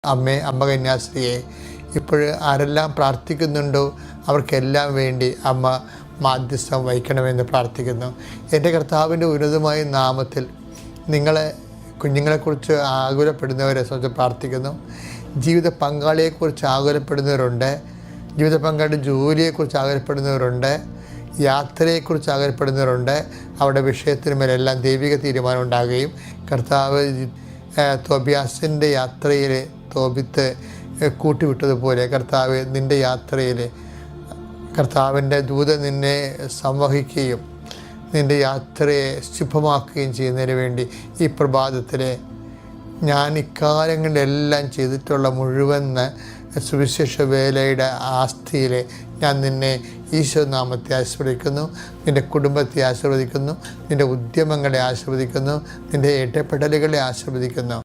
അമ്മ കന്യാസ്ത്രീയെ ഇപ്പോൾ ആരെല്ലാം പ്രാർത്ഥിക്കുന്നുണ്ടോ അവർക്കെല്ലാം വേണ്ടി അമ്മ മാധ്യസ്ഥം വഹിക്കണമെന്ന് പ്രാർത്ഥിക്കുന്നു. എൻ്റെ കർത്താവിൻ്റെ ഉന്നതമായ നാമത്തിൽ കുഞ്ഞുങ്ങളെക്കുറിച്ച് ആകുലപ്പെടുന്നവരെ സംബന്ധിച്ച് പ്രാർത്ഥിക്കുന്നു. ജീവിത പങ്കാളിയെക്കുറിച്ച് ആകുലപ്പെടുന്നവരുണ്ട്, ജീവിത പങ്കാളിയുടെ ജോലിയെക്കുറിച്ച് ആകുലപ്പെടുന്നവരുണ്ട്, യാത്രയെക്കുറിച്ച് ആകുലപ്പെടുന്നവരുണ്ട്. അവരുടെ വിഷയത്തിന് മേലെല്ലാം ദൈവിക തീരുമാനം ഉണ്ടാകുകയും കർത്താവ് തോബിയാസിൻ്റെ യാത്രയിൽ തോബിത്ത് കൂട്ടിവിട്ടതുപോലെ കർത്താവ് നിൻ്റെ യാത്രയിൽ കർത്താവിൻ്റെ ദൂതൻ നിന്നെ സംവഹിക്കുകയും നിൻ്റെ യാത്രയെ ശുഭമാക്കുകയും ചെയ്യുന്നതിന് വേണ്ടി ഈ പ്രഭാതത്തിൽ ഞാൻ ഇക്കാലങ്ങളിലെല്ലാം ചെയ്തിട്ടുള്ള മുഴുവൻ സുവിശേഷ വേലയുടെ ആസ്തിയിൽ ഞാൻ നിന്നെ ഈശോനാമത്തെ ആശീർവദിക്കുന്നു, നിൻ്റെ കുടുംബത്തെ ആശീർവദിക്കുന്നു, നിൻ്റെ ഉദ്യമങ്ങളെ ആശീർവദിക്കുന്നു, നിൻ്റെ ഇടപെടലുകളെ ആശീർവദിക്കുന്നു.